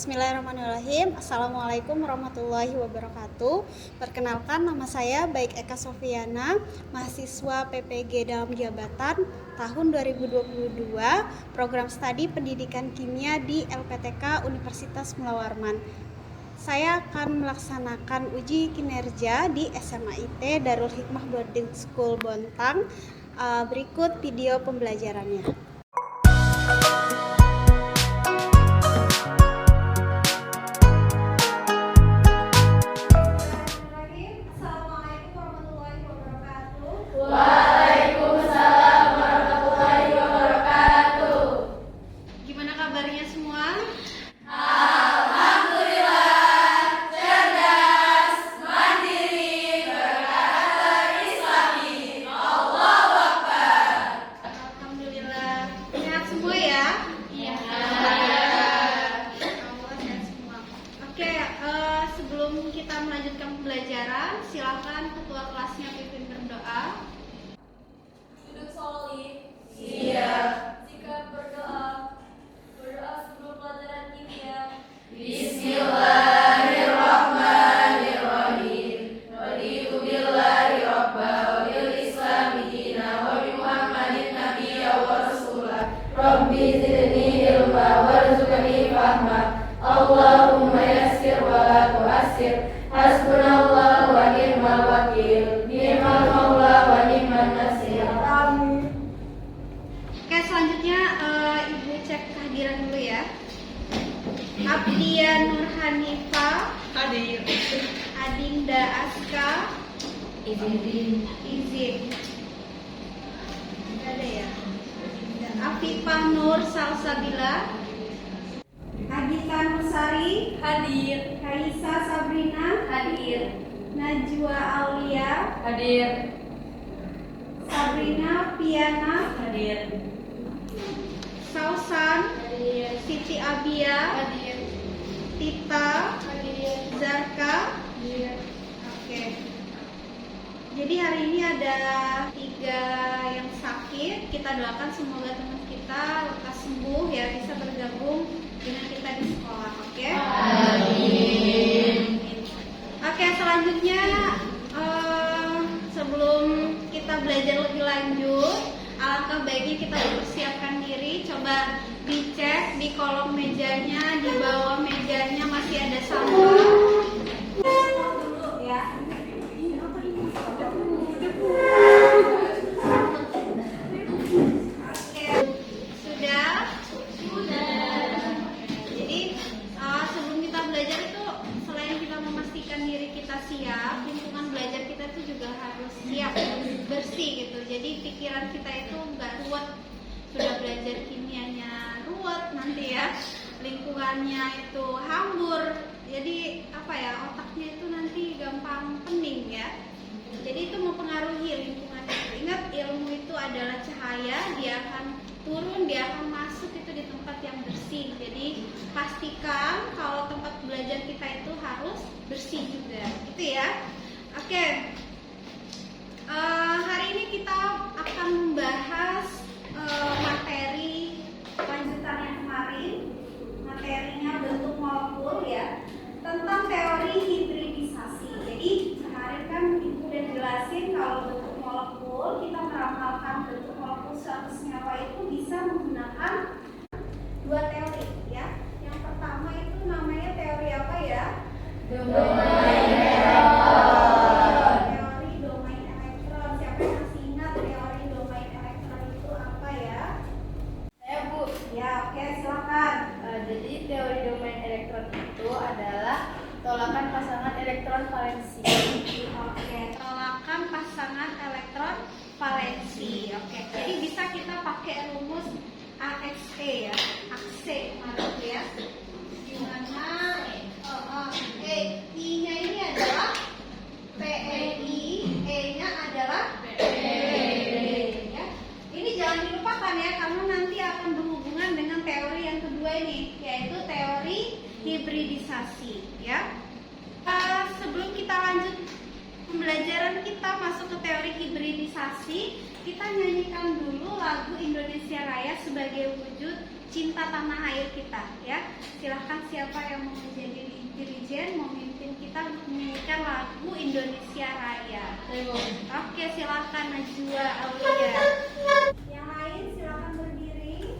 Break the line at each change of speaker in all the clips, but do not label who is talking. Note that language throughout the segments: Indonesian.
Bismillahirrahmanirrahim. Assalamualaikum warahmatullahi wabarakatuh. Perkenalkan, nama saya Baik Eka Sofiana, mahasiswa PPG dalam jabatan tahun 2022, program studi pendidikan kimia di LPTK Universitas Mula Warman. Saya akan melaksanakan uji kinerja di SMA IT Darul Hikmah Boarding School Bontang. Berikut video pembelajarannya.
Waalaikumsalam warahmatullahi wabarakatuh.
Gimana kabarnya semua?
Alhamdulillah, cerdas, mandiri, berkarakter Islami. Allahu Akbar.
Alhamdulillah. Sehat semua ya?
Iya.
Allah sehat semua. Oke, sebelum kita melanjutkan pembelajaran, silakan ketua kelasnya pimpin berdoa.
Duduk solid. Siap. Sikap berdoa. Berdoa sebelum pelajaran kimia. Bismillahirrahmanirrahim. Raditu billahi rabba wa bil islami dina wa bi Muhammadin nabiyya wa rasulah. Rabbi zidni ilma warzuqni fahma. Allahumma yassir wa la tu'assir. Hasbunallahu wa ni'mal wakil. Ni'mal maula wa ni'man nasir. Amin.
Oke, selanjutnya Ibu cek kehadiran dulu ya. Abdia Nur Hanifa,
Hadir.
Adinda Aska,
Izin.
Nggak ada ya. Afifah Nur Salsabila, Adita Nursari,
Hadir.
Kaisa Sabrina,
Hadir.
Najwa Aulia,
Hadir.
Sabrina Piana,
Hadir.
Sausan,
Hadir.
Siti Abia,
Hadir.
Tita,
Hadir.
Zarka.
Hadir.
Oke. Jadi hari ini ada 3 yang sakit. Kita doakan semoga teman kita lekas sembuh ya, bisa bergabung dengan kita di sekolah. Oke?
Amin.
Oke, selanjutnya sebelum kita belajar lebih lanjut, alangkah baiknya kita mempersiapkan diri. Coba dicek di kolom mejanya, di bawah mejanya masih ada sampah. Dulu ya. Oke, sudah? Jadi sebelum kita belajar itu, selain kita memastikan diri kita siap, lingkungan belajar kita itu juga harus siap, bersih gitu. Jadi pikiran kita itu nggak ruwet. Sudah belajar kimianya ruwet, nanti ya lingkungannya itu hambur. Jadi otaknya itu nanti gampang pening ya. Jadi itu mempengaruhi lingkungan itu. Ingat, ilmu itu adalah cahaya, dia akan turun, dia akan masuk itu di tempat yang bersih. Jadi pastikan kalau tempat belajar kita itu harus bersih juga, gitu ya. Oke, hari ini kita akan membahas materi lanjutan yang kemarin. Materinya bentuk molekul ya, tentang teori hibridisasi. Jadi kemarin kan Ibu udah jelasin kalau bentuk molekul, kita meramalkan bentuk molekul suatu senyawa itu bisa menggunakan 2 teori ya. Yang pertama itu namanya teori apa ya? Teori domain elektron. Siapa yang masih ingat teori domain elektron itu apa ya?
Saya Bu.
Ya, oke, silakan.
Jadi teori domain elektron itu adalah tolakan pasangan elektron valensi.
Oke, tolakan pasangan elektron valensi. Oke, jadi bisa kita pakai rumus AXE ya, AXE kemarin ya. Dimana I-nya ini adalah PNI, E-nya adalah PNI ya. Ini jangan dilupakan ya, karena nanti akan berhubungan dengan teori yang kedua ini, yaitu teori hibridisasi ya. Sebelum kita lanjut pembelajaran kita masuk ke teori hibridisasi, kita nyanyikan dulu lagu Indonesia Raya sebagai wujud cinta tanah air kita, ya. Silahkan siapa yang mau menjadi dirijen, memimpin kita untuk menyanyikan lagu Indonesia Raya. Oke, silahkan Najwa Aulia. Yang lain silahkan berdiri.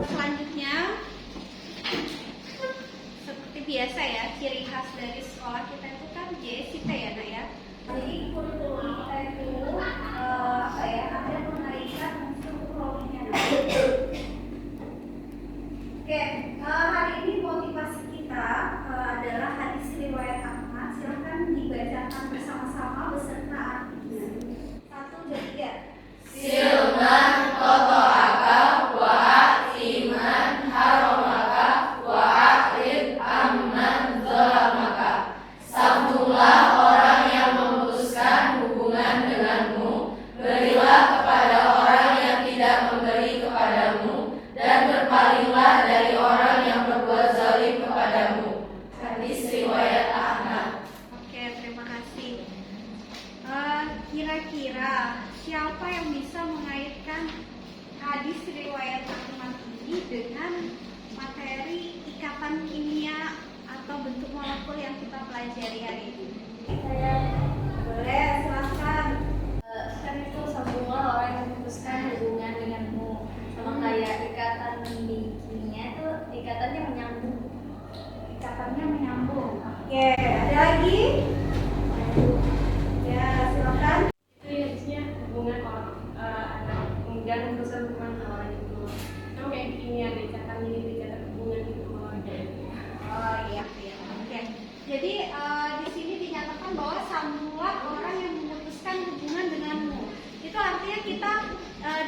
Selanjutnya, seperti biasa ya, ciri khas dari sekolah kita itu kan JST ya, Nak ya. Jadi kurikulum kita itu ada mengenaikan unsur kronisnya. Oke, hari ini motivasi kita adalah hadis riwayat Ahmad. Silahkan dibacakan bersama-sama beserta artinya. 1, 2, 3.
Silman qata'aka wa a'timan haramaka wa a'rid amman zalamaka. Sabtulah orang yang memutuskan hubungan denganmu, berilah kepada orang yang tidak memberi kepadamu, dan berpalinglah dari orang yang berbuat zalim kepadamu. Hadis riwayat Ahmad.
Oke, terima kasih. Kira-kira siapa yang bisa mengaitkan hadis riwayat Ahmad ini dengan materi ikatan kimia atau bentuk molekul yang kita pelajari hari ini? Boleh, silahkan.
Kan itu semua orang yang memutuskan hubungan denganmu, sama kayak ikatan di kimia itu ikatannya menyambung.
Ikatannya menyambung. Oke, ada lagi? Ya, silakan.
Itu ya isinya hubungan orang anak dan memutuskan hubungan orang itu. Sama kayak di kimia ada ikatan ini, ada ikatan hubungan itu.
Oh iya, iya. Oke. Jadi di sini dinyatakan bahwa sambunglah orang yang memutuskan hubungan denganmu. Itu artinya kita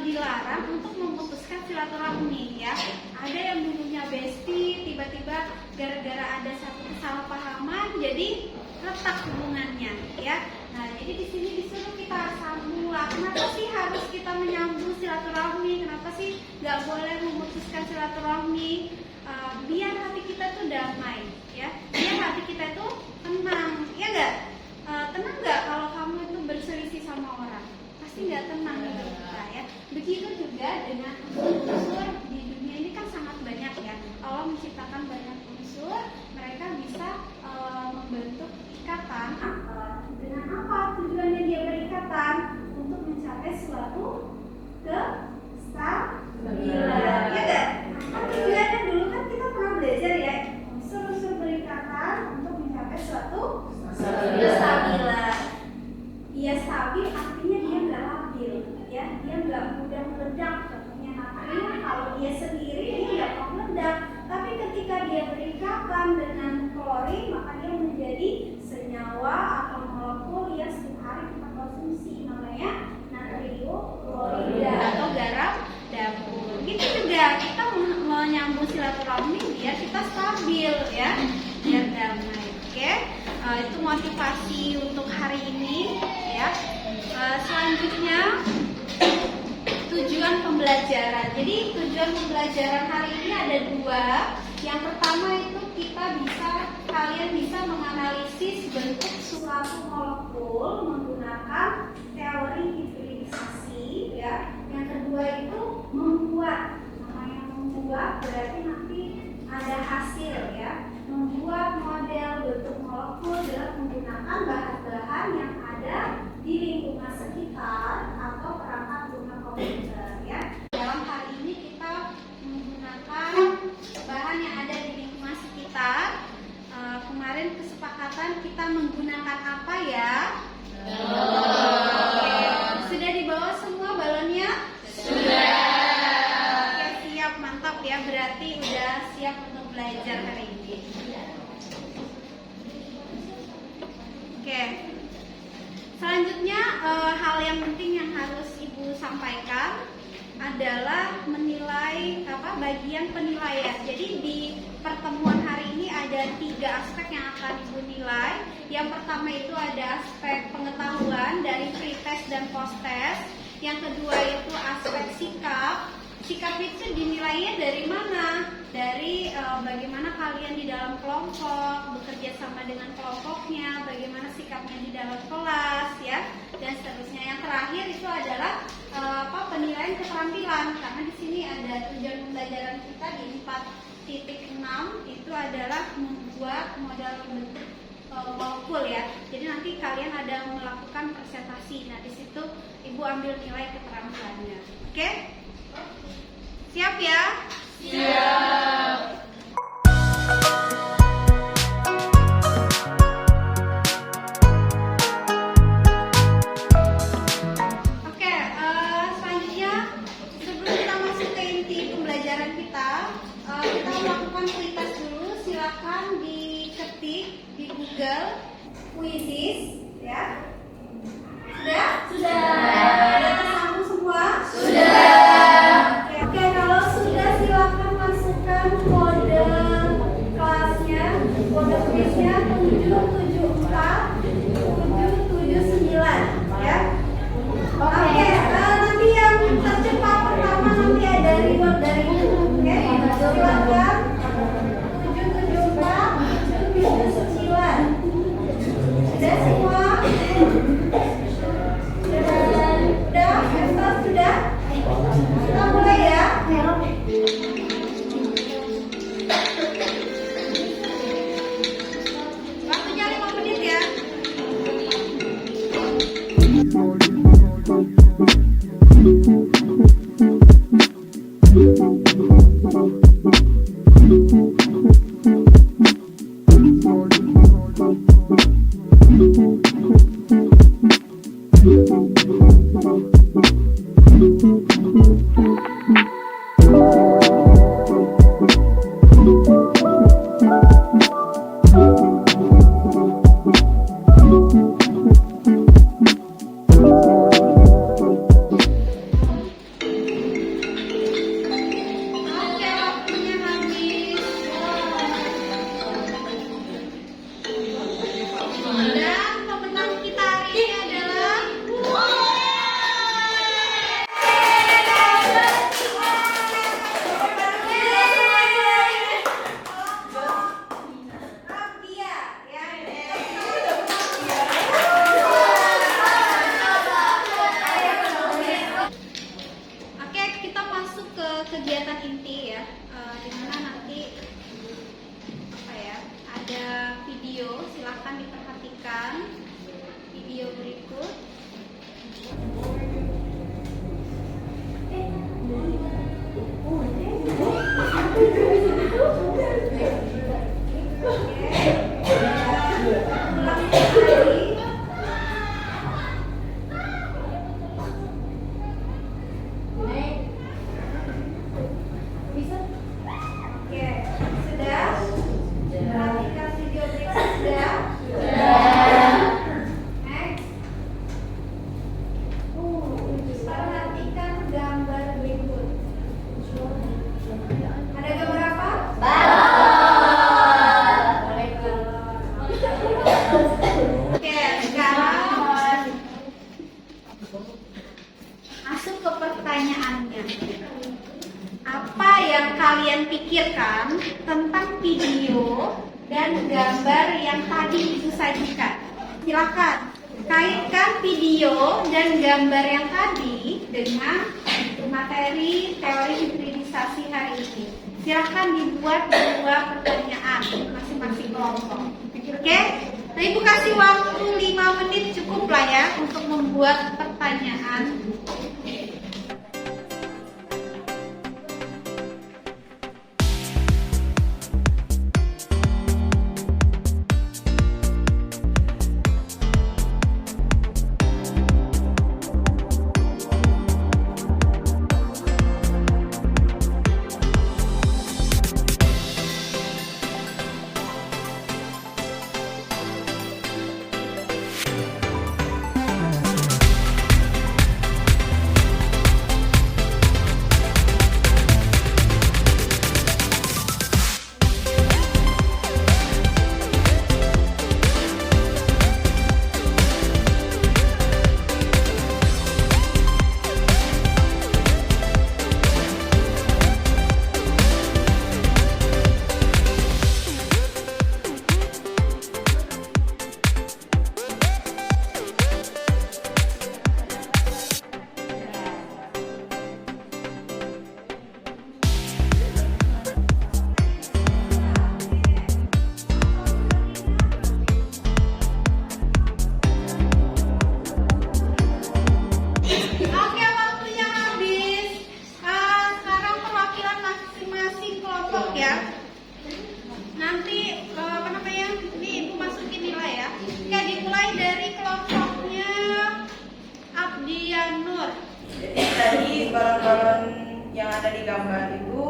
dilarang untuk memutuskan silaturahmi, ya. Ada yang dulunya bestie, tiba-tiba gara-gara ada satu kesalahpahaman, jadi retak hubungannya, ya. Nah, jadi di sini disuruh kita sambunglah. Kenapa sih harus kita menyambung silaturahmi? Kenapa sih nggak boleh memutuskan silaturahmi? Biar hati kita tuh damai, ya. Biar hati kita tuh tenang, ya nggak? Tenang nggak kalau kamu itu berselisih sama orang? Pasti nggak tenang hidup kita, ya. Begitu juga dengan unsur di dunia ini kan sangat banyak, ya. Allah menciptakan banyak unsur, mereka bisa membentuk ikatan. Dengan apa tujuannya dia berikatan? Untuk mencapai suatu kestabilan, ya nggak? Kan tujuannya dulu kan kita pernah belajar ya, unsur-unsur berikatan untuk mencapai suatu kestabilan. Dia stabil artinya dia nggak labil, ya, dia nggak mudah silaturahmi biar kita stabil ya, biar damai. Oke, itu motivasi untuk hari ini ya. Selanjutnya tujuan pembelajaran. Jadi tujuan pembelajaran hari ini ada dua. Yang pertama itu kalian bisa menganalisis bentuk suatu molekul menggunakan teori hibridisasi ya. Yang kedua itu membuat. Namanya membuat berarti nanti ada hasil ya. Membuat model bentuk molekul dengan menggunakan bahan-bahan yang ada di lingkungan sekitar atau perangkat lunak komputer ya. Dalam hal ini kita menggunakan bahan yang ada di lingkungan sekitar. Kemarin kesepakatan kita menggunakan apa ya? Oke. Sudah dibawa semua balonnya? Sudah. Oke, siap, mantap ya. Berarti udah siap untuk belajar hari ini. Oke. Selanjutnya hal yang penting yang harus Ibu sampaikan adalah menilai bagian penilaian. Jadi di pertemuan hari ini ada 3 aspek yang akan Ibu nilai. Yang pertama itu ada aspek pengetahuan dari pre-test dan post-test. Yang kedua itu aspek sikap. Sikap itu dinilainya dari mana? Dari bagaimana kalian di dalam kelompok, bekerja sama dengan kelompoknya, bagaimana sikapnya di dalam kelas ya, dan seterusnya. Yang terakhir itu adalah penilaian keterampilan, karena di sini ada tujuan pembelajaran kita di 4.6 itu adalah membuat model bentuk molekul ya. Jadi nanti kalian ada melakukan presentasi. Nah di situ Ibu ambil nilai keterampilannya. Oke? Siap ya?
Siap.
Oke, selanjutnya sebelum kita masuk ke inti pembelajaran kita melakukan quiz dulu. Silakan diketik di Google Quizzes ya. Sudah? Sudah. Sudah tersambung semua? Sudah. Oke, kalau sudah silakan masukkan kode kelasnya, kode quiznya 774-779 ya. Oke, nanti yang tercepat pertama nanti ada reward dari Ibu. Oke, silakan 774-779. Sudah semua? Sudah. dan gambar yang tadi disajikan. Silakan kaitkan video dan gambar yang tadi dengan materi teori hibridisasi hari ini. Silakan dibuat 2 pertanyaan masing-masing kelompok. Oke? Nah, Ibu kasih waktu 5 menit cukup lah ya untuk membuat pertanyaan. Oke, waktunya habis. Sekarang perwakilan masing-masing kelompok ya. Nanti apa namanya? Ini Ibu masukin nilai ya. Oke, dimulai dari kelompoknya Abdianur.
Jadi tadi balon-balon yang ada di gambar itu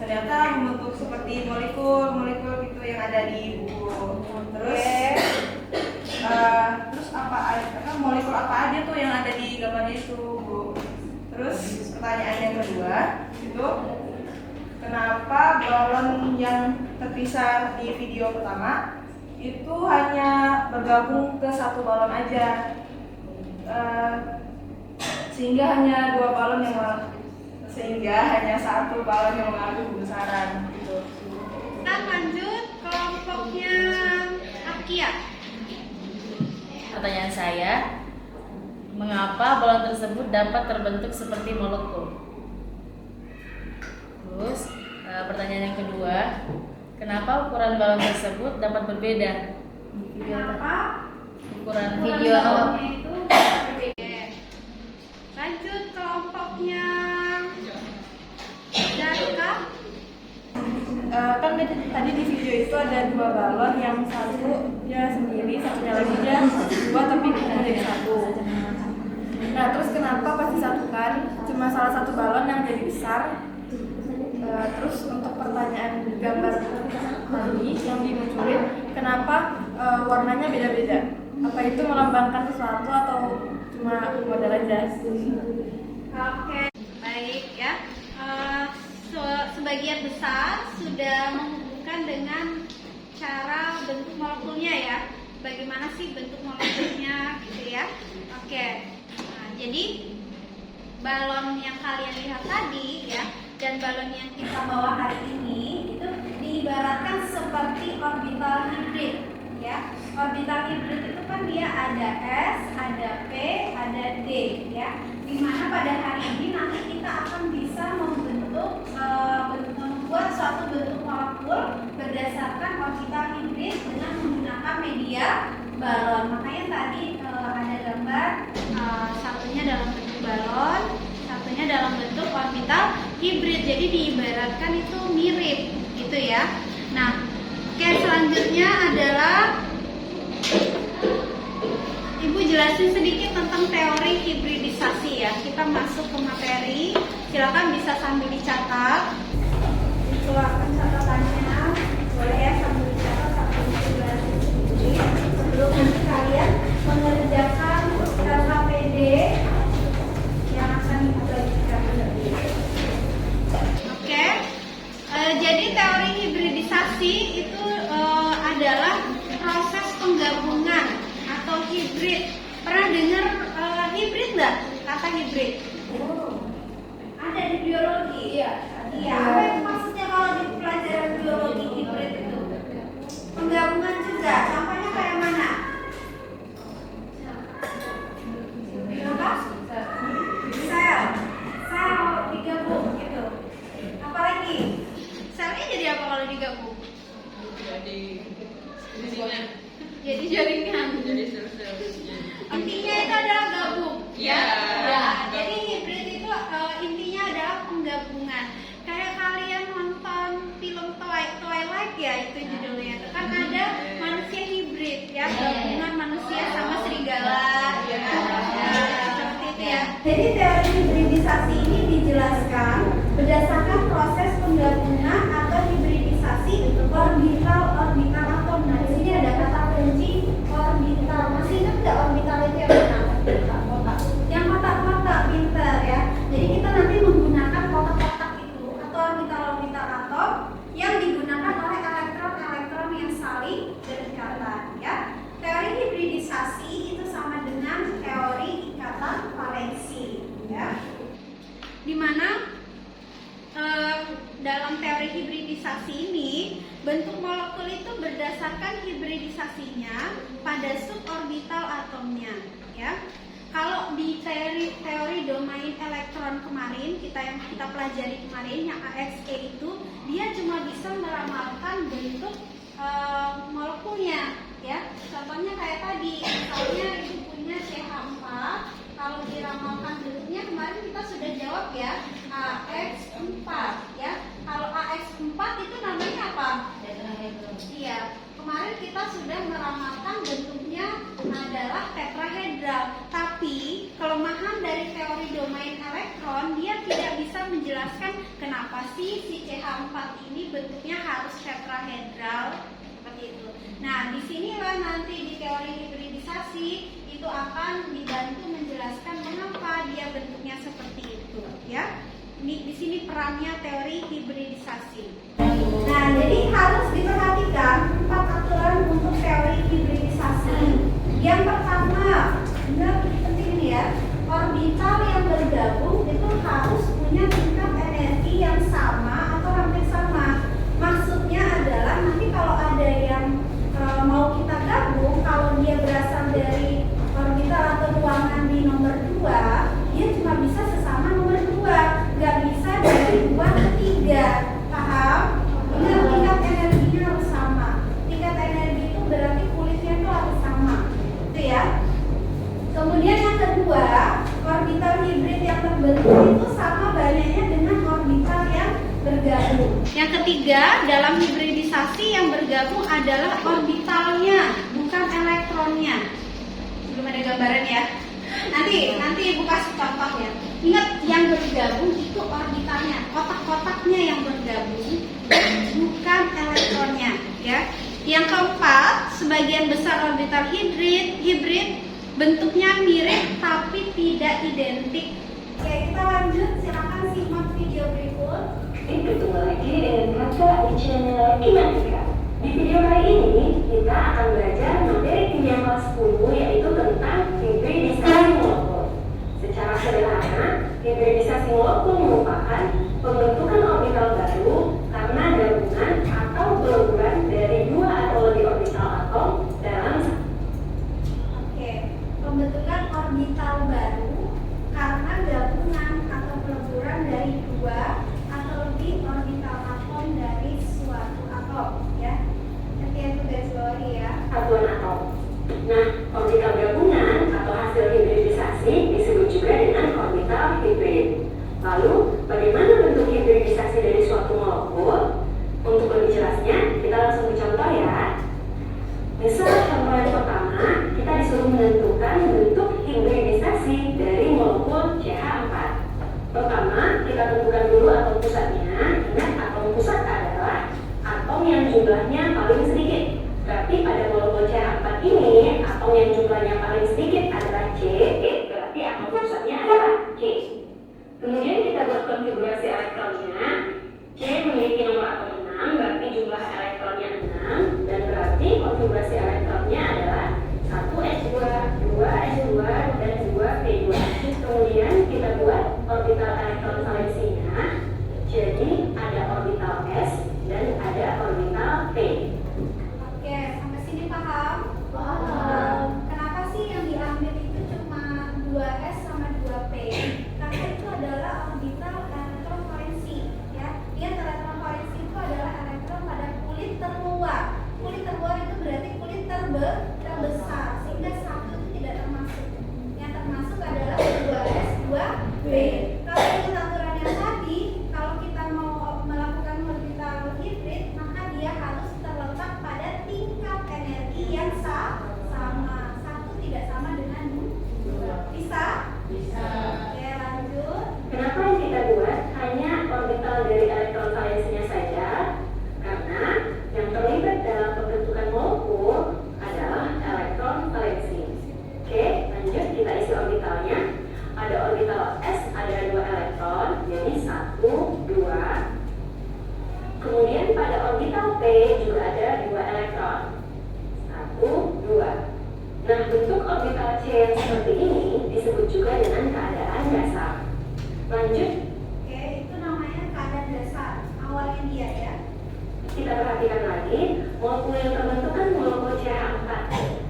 ternyata membentuk seperti molekul gitu yang ada di buku. Terus molekul apa aja tuh yang ada di gambar itu, Bu? Terus pertanyaan yang kedua itu kenapa balon yang terpisah di video pertama itu hanya bergabung ke satu balon aja, sehingga hanya satu balon yang mengalami kebesaran gitu.
Kita lanjut kelompoknya Akia.
Pertanyaan saya, mengapa balon tersebut dapat terbentuk seperti molekul? Terus pertanyaan yang kedua, kenapa ukuran balon tersebut dapat berbeda?
Kenapa?
Ukuran
Video
video
itu berbeda. Lanjut kelompoknya Jarka.
Kan tadi di video itu ada 2 balon, yang satu dia sendiri, satunya lagi dia 2 tapi jadi 1. Nah, terus kenapa pas disatukan cuma salah satu balon yang jadi besar? Terus untuk pertanyaan gambar tadi yang dimunculin, kenapa warnanya beda-beda? Apa itu melambangkan sesuatu atau cuma model aja?
Oke, baik ya. Sebagian besar sudah menghubungkan dengan cara bentuk molekulnya ya. Bagaimana sih bentuk molekulnya gitu ya. Oke. Nah, jadi balon yang kalian lihat tadi ya dan balon yang kita bawa hari ini itu diibaratkan seperti orbital hibrid ya. Orbital hibrid itu kan dia ada S, ada P, ada D ya. Dimana pada hari ini nanti kita akan bisa membuat suatu bentuk molekul berdasarkan orbital hibrid dengan menggunakan media balon. Makanya tadi ada gambar satunya dalam bentuk balon, satunya dalam bentuk orbital hibrid. Jadi diibaratkan itu mirip gitu ya. Nah, oke, selanjutnya adalah Ibu jelasin sedikit tentang teori hibridisasi ya. Kita masuk ke materi. Silakan bisa sambil dicatat. Dikeluarkan catatannya. Boleh ya sambil dicatat, sambil dijelasin sendiri. Sebelum nanti kalian mengerjakan LHPD yang akan Ibu bagikan nanti. Oke. Jadi teori hibridisasi itu adalah proses penggabungan atau hibrid. Pernah dengar hibrid nggak? Kata hibrid? Ada di biologi. Iya. Apa yang maksudnya kalau di pelajaran biologi hibrid itu?
jaringan. Jadi
Intinya itu adalah gabung.
Ya.
Jadi hibrid itu intinya adalah penggabungan. Kayak kalian nonton film Twilight ya, itu judulnya. Itu kan ada manusia hibrid ya, gabungan manusia sama serigala. Ya, seperti itu ya.
Jadi teori hibridisasi ini dijelaskan berdasarkan proses penggabungan atau hibridisasi orbital atom. Nah, di sini ada kata kunci orbital. Masih ingat nggak orbital itu yang mana? Kotak. Yang kotak-kotak, pinter ya. Jadi kita nanti menggunakan kotak-kotak itu atau orbital atom yang digunakan oleh elektron-elektron yang saling berdekatan ya. Teori hibridisasi itu sama dengan teori ikatan valensi ya.
Dimana dalam teori hibridisasi ini bentuk molekul itu berdasarkan hibridisasinya pada suborbital atomnya ya. Kalau di teori domain elektron kemarin yang kita pelajari kemarin yang AXE itu dia cuma bisa meramalkan bentuk molekulnya ya. Contohnya kayak tadi, misalnya itu punya CH4, kalau diramalkan bentuknya kemarin kita sudah jawab ya, AX4 ya. Kalau AX4 itu namanya apa? Iya, kemarin kita sudah meramalkan bentuknya adalah tetrahedral. Tapi kelemahan dari teori domain elektron, dia tidak bisa menjelaskan kenapa sih si CH4 ini bentuknya harus tetrahedral seperti itu. Nah, disinilah nanti di teori hibridisasi itu akan dibantu menjelaskan mengapa dia bentuknya seperti itu ya. Di sini perannya teori hibridisasi.
Nah, jadi harus diperhatikan 4 aturan untuk teori hibridisasi. Yang pertama, benar penting ini ya, orbital yang bergabung itu harus punya tingkat energi yang sama atau hampir sama. Maksudnya adalah nanti kalau ada yang mau kita gabung, kalau dia berasal dari orbital atau ruangan di nomor 2, dia cuma bisa sesama nomor 2, nggak bisa dari 2 ke 3. Paham? Ingat, tingkat energinya harus sama. Tingkat energi itu berarti kulitnya itu harus sama. Itu ya. Kemudian yang kedua, orbital hibrid yang terbentuk itu sama banyaknya dengan orbital yang bergabung.
Yang ketiga, dalam hibridisasi yang bergabung adalah orbitalnya, bukan elektronnya. Belum ada gambaran ya. Nanti Ibu kasih contoh ya. Ingat, yang bergabung itu orbitalnya, kotak-kotaknya yang bergabung, bukan elektronnya ya. Yang keempat, sebagian besar orbital hibrid bentuknya mirip tapi tidak identik.
Oke, kita lanjut. Silakan simak video berikut.
Bertemu lagi dengan kakak di channel Kinetika. Di video kali ini kita akan belajar materi kimia kelas 10 yaitu tentang hibridisasi molekul. Secara sederhana, hibridisasi molekul merupakan pembentukan orbital baru karena gabungan atau peleburan dari 2 atau lebih orbital atom dalam
Oke, pembentukan orbital baru karena gabungan atau peleburan dari 2 atau lebih orbital atom dari suatu atom ya. Nanti yang tugas bawahi ya.
satuan atom. Nah, orbital gabungan atau hasil hibridisasi disebut juga dengan orbital hibrid. Lalu, bagaimana bentuk hibridisasi dari suatu molekul? Untuk lebih jelasnya, kita langsung ke contoh ya. Misal contoh yang pertama, kita disuruh menentukan bentuk hibridisasi dari molekul CH4. Pertama, kita tentukan dulu atom pusatnya. Ingat, atom pusat adalah atom yang jumlahnya paling sedikit. Berarti pada molekul CH4 ini, atom yang jumlahnya paling sedikit adalah C, berarti atom pusatnya adalah C. Kemudian kita buat konfigurasi elektronnya. C memiliki nomor atom 6, berarti jumlah elektronnya 6, dan berarti konfigurasi elektronnya adalah 1s2, 2s2, dan 2p2. Kemudian kita buat orbital elektron valensinya. Jadi ada orbital s dan ada orbital p.
Oke, sampai sini paham? Paham. Kenapa sih yang diambil itu cuma 2s sama 2p? Karena itu adalah orbital elektron valensi ya. Lihat, elektron valensi itu adalah elektron pada kulit terluar. Kulit terluar itu berarti kulit terbesar
juga ada 2 elektron. 1, 2. Nah, bentuk orbital C yang seperti ini disebut juga dengan keadaan dasar. Lanjut,
Oke, itu namanya keadaan dasar awalnya dia ya.
kita perhatikan lagi, molekul yang terbentuk kan molekul CH4.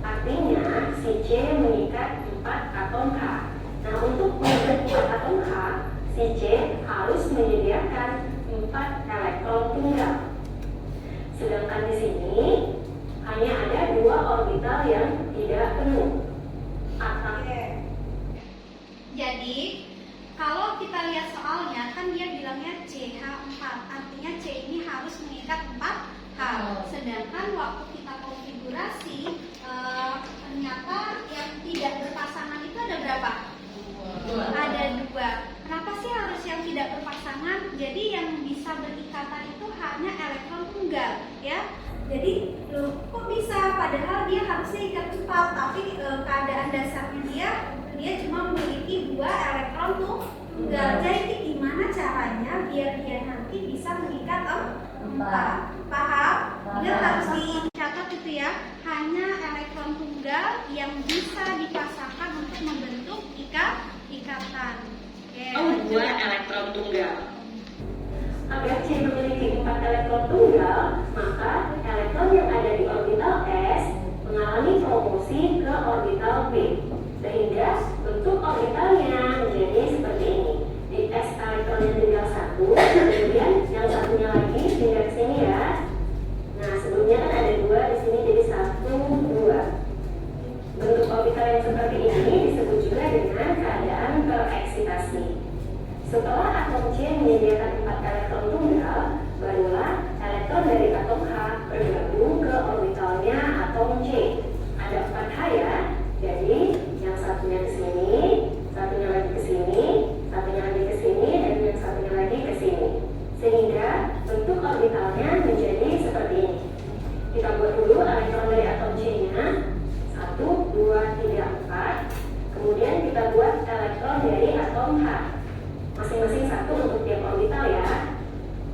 Artinya, si C mengikat 4 atom H. Nah, untuk mengikat 4 atom H, si C harus menyediakan 4 elektron tunggal. Sedangkan di sini hanya ada 2 orbital yang tidak penuh. Atau
Oke. Jadi kalau kita lihat soalnya kan dia bilangnya CH4, artinya C ini harus mengikat 4 hal. Sedangkan waktu kita konfigurasi ternyata yang tidak berpasangan itu ada berapa? Ada 2. Kenapa sih harus yang tidak berpasangan? Jadi yang bisa berikatan itu hanya elektron tunggal, ya. Jadi kok bisa? Padahal dia harusnya ikat 4, tapi keadaan dasarnya dia cuma memiliki 2 elektron tunggal. Jadi gimana caranya biar dia nanti bisa mengikat 4? Paham? Dia harus dicatat itu ya. Hanya elektron tunggal yang bisa dipasangkan untuk membentuk ikatan. Oke.
2 elektron tunggal. Agar C memiliki 4 elektron tunggal, maka elektron yang ada di orbital S mengalami promosi ke orbital P, sehingga bentuk orbitalnya menjadi seperti ini. Di S elektronnya tinggal 1, kemudian yang satunya lagi pindah ke sini ya. Nah, sebelumnya kan ada 2 di sini, jadi 1, 2. Bentuk orbital yang seperti ini disebut juga dengan keadaan tereksitasi. Setelah atom C menyediakan 4 elektron tunggal, barulah elektron dari atom H bergabung ke orbitalnya atom C. Ada 4 H ya, jadi yang satunya ke sini, satunya lagi ke sini, satunya lagi ke sini, dan yang satunya lagi ke sini. Sehingga bentuk orbitalnya menjadi seperti ini. Kita buat dulu elektron dari atom C-nya. 1, 2, 3, 4. Kemudian kita buat elektron dari atom H. Masing-masing 1 untuk tiap orbital ya.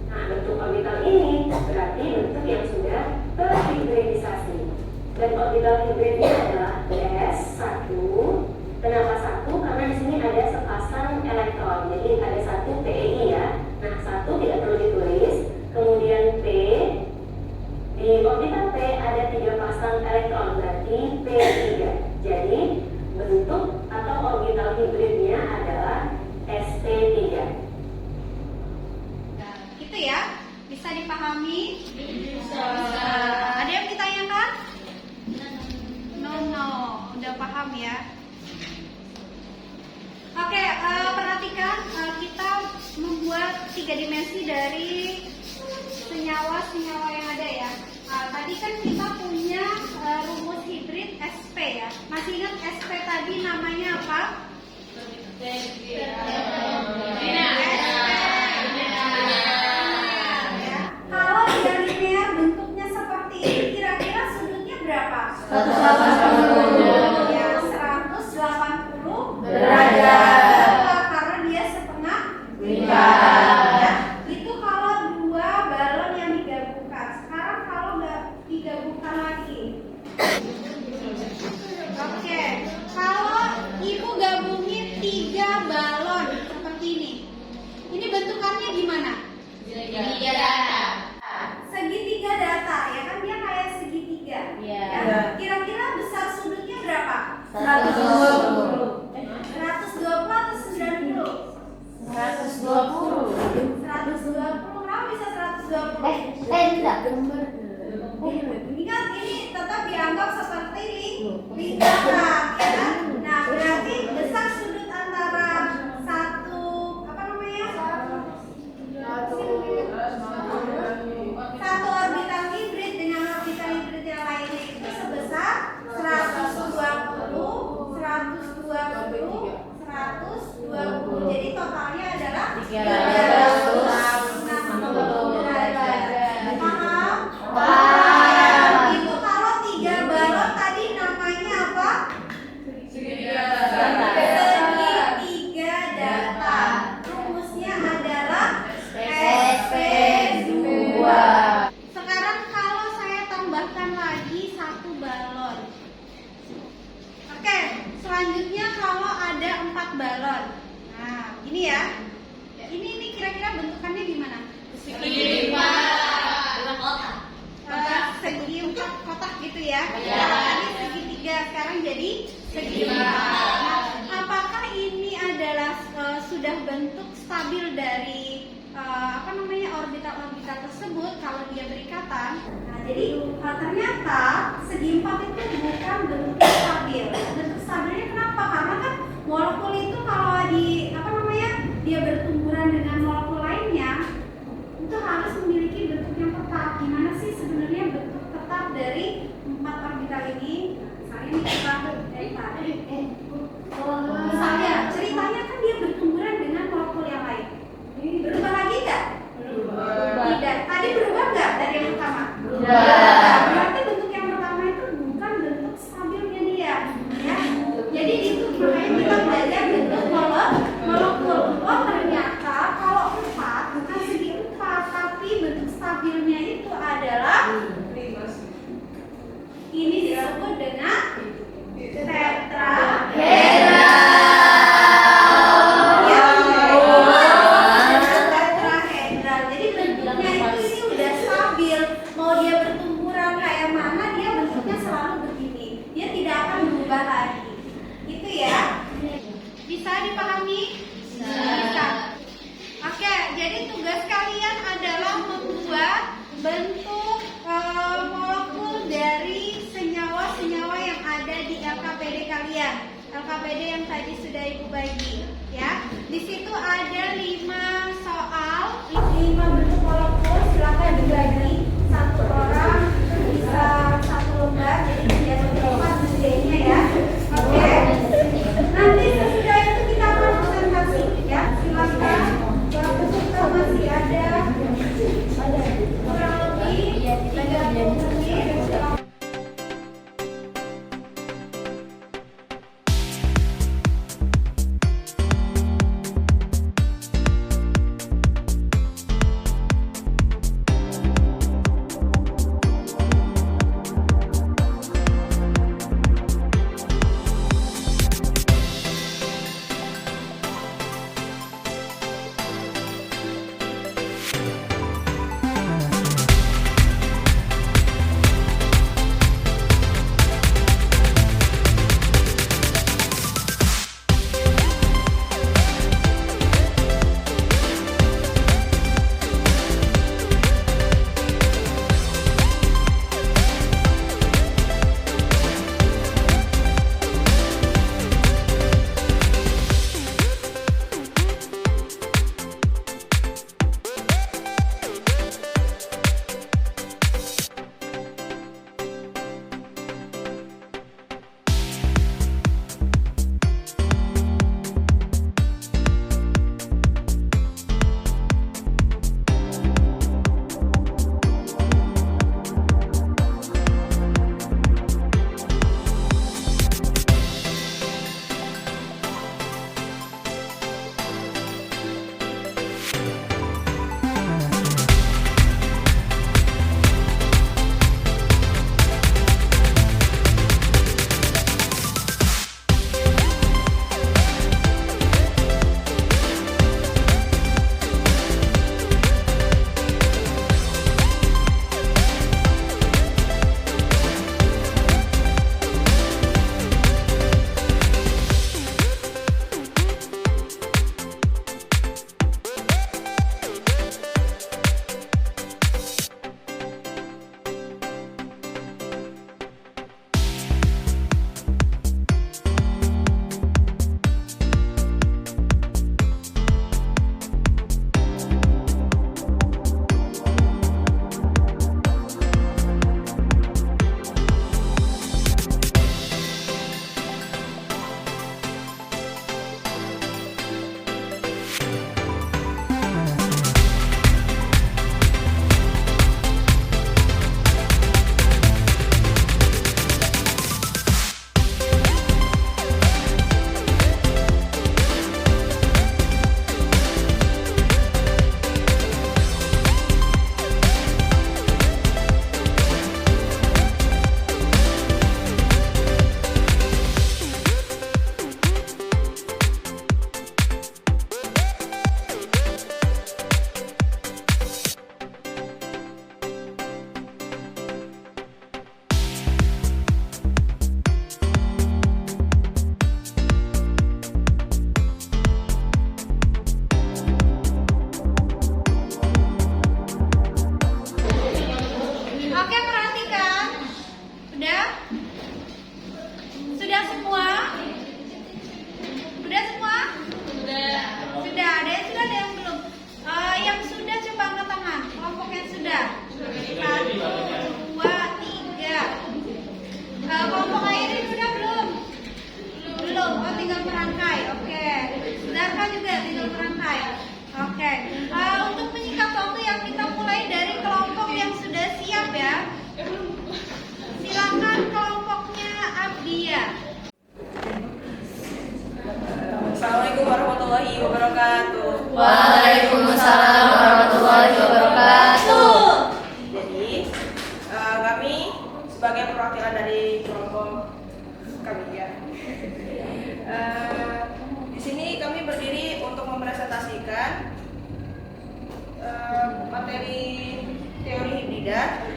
Nah, bentuk orbital ini berarti bentuk yang sudah terhibridisasi. Dan orbital hibridnya adalah S1. Kenapa 1? Karena di sini ada sepasang elektron. Jadi ada 1 PEI ya. Nah, 1 tidak perlu ditulis. Kemudian P. Di orbital P ada 3 pasang elektron, berarti P3. Jadi bentuk atau orbital hibridnya adalah sp3.
Nah, gitu ya. Bisa dipahami?
Bisa.
Ada yang ditanyakan? No. Udah paham ya? Oke, perhatikan kita membuat 3 dimensi dari senyawa-senyawa yang ada ya. Tadi kan kita punya rumus hibrid SP ya. Masih ingat SP tadi namanya apa? Kalau dia linear bentuknya seperti ini, kira-kira sudutnya berapa?
180.
Ya, 180
derajat.
Karena dia setengah
lingkar.
ya. Itu kalau 2 balon yang digabungkan. Sekarang kalau nggak digabungkan lagi. Oke, kalau ibu gabungin 3 balon seperti ini bentukannya gimana?
Segitiga data.
Segitiga datar ya kan, dia kayak segitiga.
Iya.
Ya. Kira-kira besar sudutnya berapa?
120.
120 atau 90?
120.
120. Kenapa bisa 120?
Tidak.
Ingat, ini tetap dianggap seperti lingkaran ya kan? Nah, berarti besar sudut antara satu orbital hibrid dengan orbital hibrid yang lainnya itu sebesar 120, 120. Jadi totalnya adalah 360 derajat. Paham?
Paham.
Itu kalau 3 balon tadi namanya apa? orbital tersebut kalau dia berikatan. Nah, jadi ternyata segi 4 itu bukan bentuk stabil. Bentuk stabilnya kenapa? Karena kan molekul itu kalau dia bertumburan dengan molekul lainnya itu harus memiliki bentuk yang tetap. Gimana sih sebenarnya bentuk tetap dari 4 orbital ini? Misalnya nih kita misalnya ceritanya kan dia bertumburan dengan molekul yang lain. Berubah lagi nggak? Tidak. Tadi berubah nggak dari yang pertama? Berarti bentuk yang pertama itu bukan bentuk stabilnya dia, ya. Jadi itu makanya kita belajar bentuk molekul. Oh ternyata kalau 4 bukan segi 4, tapi bentuk stabilnya itu adalah ini disebut dengan tetrahedral. Jadi bentuknya itu ini udah stabil. Mau dia bertumburan kayak mana, dia bentuknya selalu begini. Dia tidak akan berubah lagi. Itu ya. Bisa dipahami? Bisa. Oke, jadi tugas kalian adalah membuat bentuk molekul dari senyawa-senyawa yang ada di LKPD kalian.
sebagai perwakilan dari kelompok kami ya. Di sini kami berdiri untuk mempresentasikan materi teori hibrida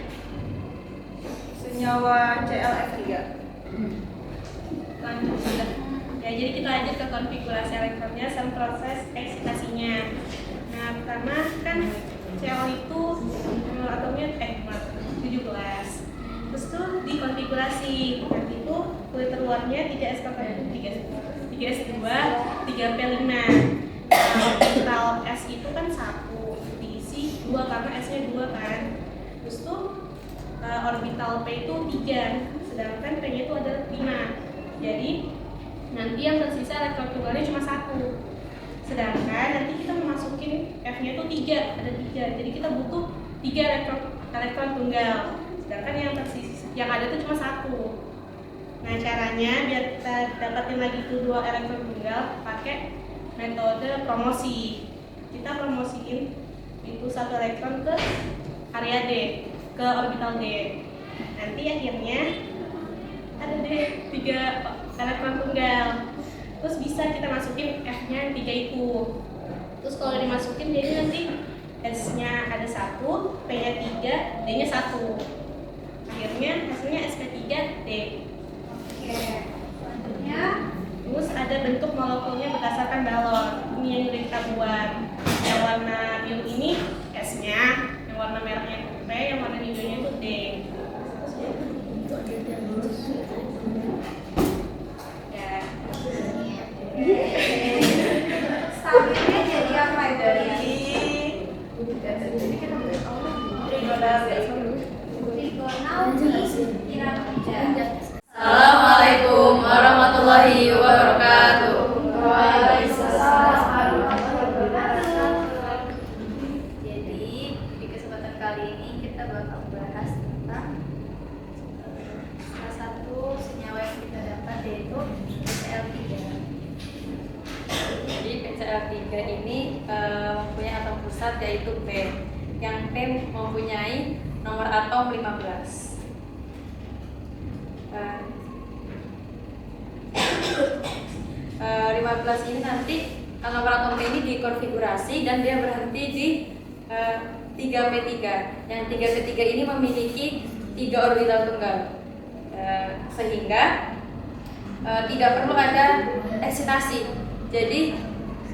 senyawa ClF3.
Lanjut sudah. Ya, jadi kita lanjut ke konfigurasi elektronnya dan proses eksitasinya. Nah, pertama kan Cl itu atomnya 17. Terus tuh dikonfigurasi. Nanti itu kulit terluarnya 3s2, 3p5. Orbital S itu kan 1, diisi 2 karena S-nya 2 kan. Terus tuh orbital P itu 3, sedangkan P-nya itu ada 5. Jadi nanti yang tersisa elektron tunggalnya cuma 1. Sedangkan nanti kita memasukin F-nya itu 3, ada 3. Jadi kita butuh 3 elektron tunggal. Sedangkan yang ada itu cuma 1. Nah, caranya biar kita dapatin lagi itu 2 elektron tunggal pakai metode promosi. Kita promosiin itu 1 elektron ke area D, ke orbital D. Nanti akhirnya ada deh 3 elektron tunggal. Terus bisa kita masukin F-nya 3 itu. Terus kalau dimasukin jadi nanti S-nya ada 1, P-nya 3, D-nya 1. Akhirnya hasilnya SP3D.
Oke, selanjutnya
Terus ada bentuk molekulnya berdasarkan balon. Ini yang udah kita buat. Yang warna biru ini S-nya, yang warna merahnya itu P, yang warna hijaunya itu D. Ya.
stabilnya jadi apa itu ya? Trigonal di piramida.
Assalamualaikum warahmatullahi wabarakatuh.
Jadi di kesempatan kali ini kita bakal bahas tentang salah satu senyawa yang kita dapat yaitu PCl3.
Jadi PCl3 ini mempunyai atom pusat yaitu P, yang P mempunyai nomor atom 15. 15 ini nanti nomor atom P ini dikonfigurasi dan dia berhenti di 3p3. Yang 3p3 ini memiliki 3 orbital tunggal, sehingga tidak perlu ada eksitasi, jadi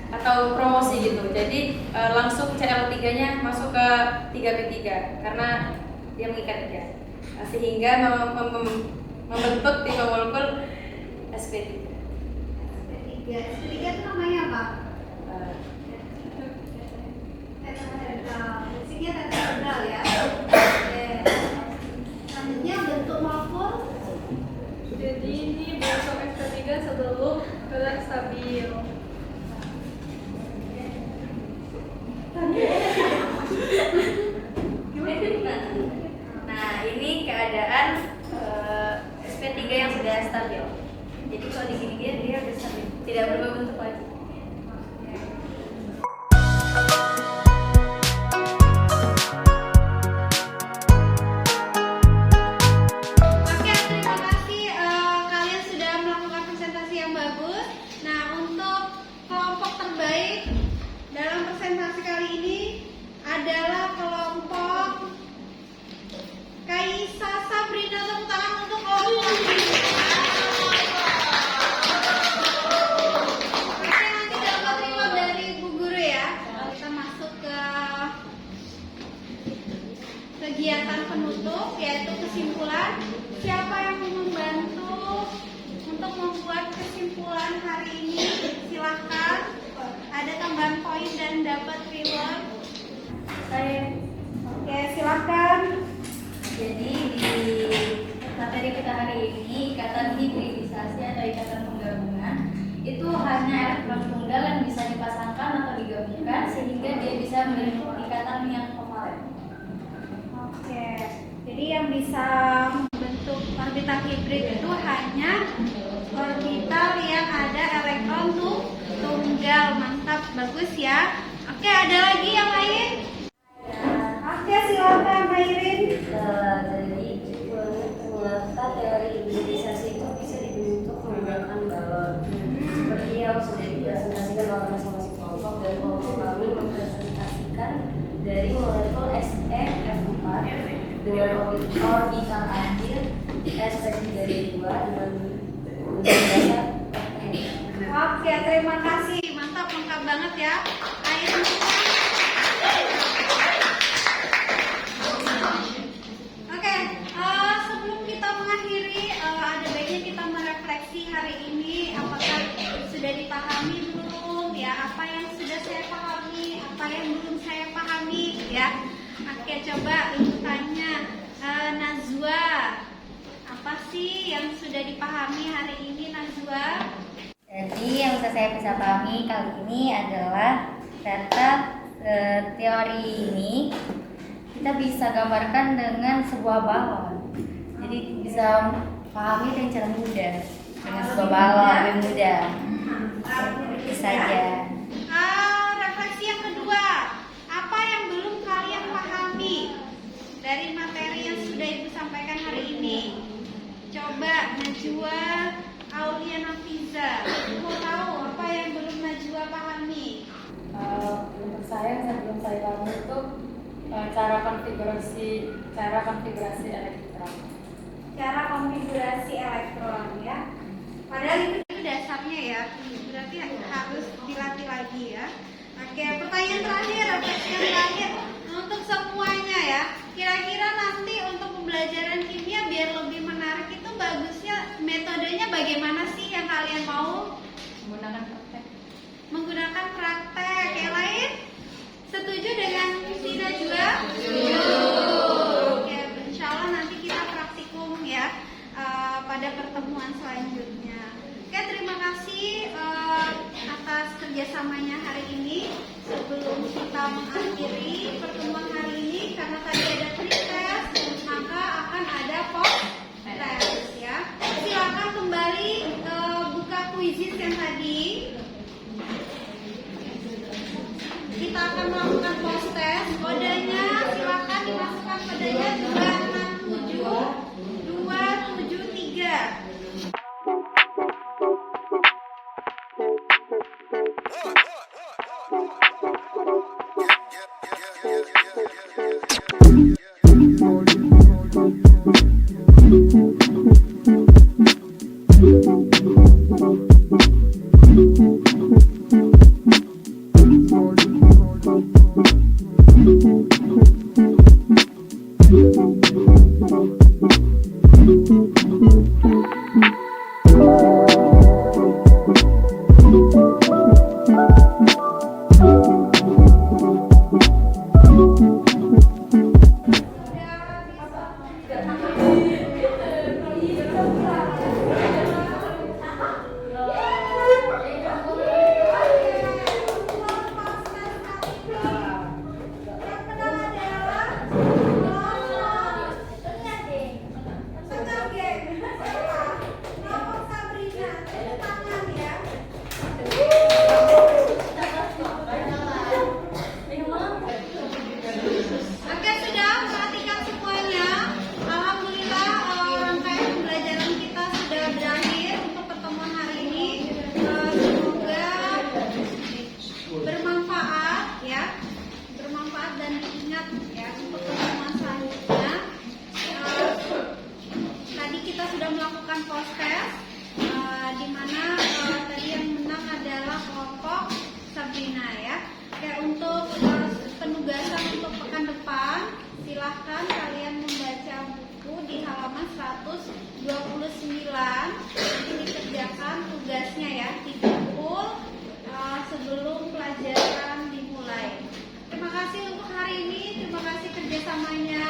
atau promosi gitu. Jadi langsung Cl3-nya masuk ke 3p3 karena dia mengikat dia, sehingga membentuk 3 molekul sp3.
SP3 itu namanya apa? Tetrahedral. Basicnya tetrahedral ya. Oke. Selanjutnya bentuk molekul.
Jadi ini bentuk SP3 sebelum kadar stabil.
Nah, ini keadaan SP3 yang sudah stabil. Jadi kalau digini-gini dia udah stabil, tidak berubah bentuk lagi.
Oke, terima kasih kalian sudah melakukan presentasi yang bagus. Nah, untuk kelompok terbaik dalam presentasi kali ini adalah kelompok Kaisa Sabrina. Tepuk tangan untuk kelompok ini. Oke, nanti dapat reward dari Bu Guru ya. Kita masuk ke kegiatan penutup, yaitu kesimpulan. Siapa yang membantu untuk membuat kesimpulan hari ini? Silahkan. Ada tambahan poin dan dapat reward. Oke, silahkan.
Jadi di materi kita hari ini, ikatan hibridisasi atau ikatan penggabungan itu hanya elektron tunggal yang bisa dipasangkan atau digabungkan sehingga dia bisa membentuk ikatan yang kovalen.
Oke, jadi yang bisa membentuk orbital hibrid itu hanya orbital yang ada elektron tunggal. Mantap, bagus ya. Oke, ada lagi yang lain? Oke, silakan Mayrin.
Jadi dengan orbital anjir SP32 dengan dasar.
Oke, terima kasih. Mantap, lengkap banget ya. Ayo semua. Oke, sebelum kita mengakhiri, ada baiknya kita merefleksi hari ini. Apakah sudah dipahami belum? Ya, apa yang sudah saya pahami, apa yang belum saya pahami, ya. Oke, coba ibu tanya, Najwa, apa sih yang sudah dipahami hari ini, Najwa?
Jadi yang bisa pahami kali ini adalah ternyata teori ini kita bisa gambarkan dengan sebuah balon. Jadi bisa pahami dengan cara mudah dengan sebuah balon lebih mudah. Itu saja.
Refleksi yang kedua, apa yang belum kalian pahami dari materi yang sudah ibu sampaikan hari ini? Coba Najwa, Aulia, Nafiza, mau tahu apa yang belum Najwa pahami?
Untuk saya yang belum saya pahami itu cara konfigurasi elektron.
Cara konfigurasi elektron, ya. Padahal itu dasarnya ya, berarti harus dilatih lagi ya. Oke, pertanyaan terakhir, refleksi yang terakhir untuk semuanya ya. Kira-kira nanti untuk pembelajaran kimia biar lebih menarik itu bagusnya metodenya bagaimana sih yang kalian mau?
Menggunakan praktek.
Menggunakan praktek. Yang lain? Setuju dengan si Najwa? Oke, insya Allah nanti kita praktikum ya pada pertemuan selanjutnya. Oke, terima kasih atas kerjasamanya hari ini. Sebelum kita mengakhiri pertemuan hari ini, karena tadi ada pre-test, maka akan ada post-test ya. Silakan kembali buka quizzes yang tadi. Kita akan melakukan post-test. Kodenya silakan dimasukkan kodenya 267273. Oke, sudah perhatikan semuanya. Alhamdulillah rangkaian pembelajaran kita sudah berakhir untuk pertemuan hari ini. Semoga bermanfaat ya, bermanfaat dan diingat ya untuk pertemuan selanjutnya. Tadi kita sudah melakukan post-test, di mana tadi yang menang adalah kelompok Sabrina ya. Oke, untuk penugasan untuk pekan depan, silahkan kalian membaca buku di halaman 129. Nanti dikerjakan tugasnya ya, dikumpul sebelum pelajaran dimulai. Terima kasih untuk hari ini, terima kasih kerjasamanya.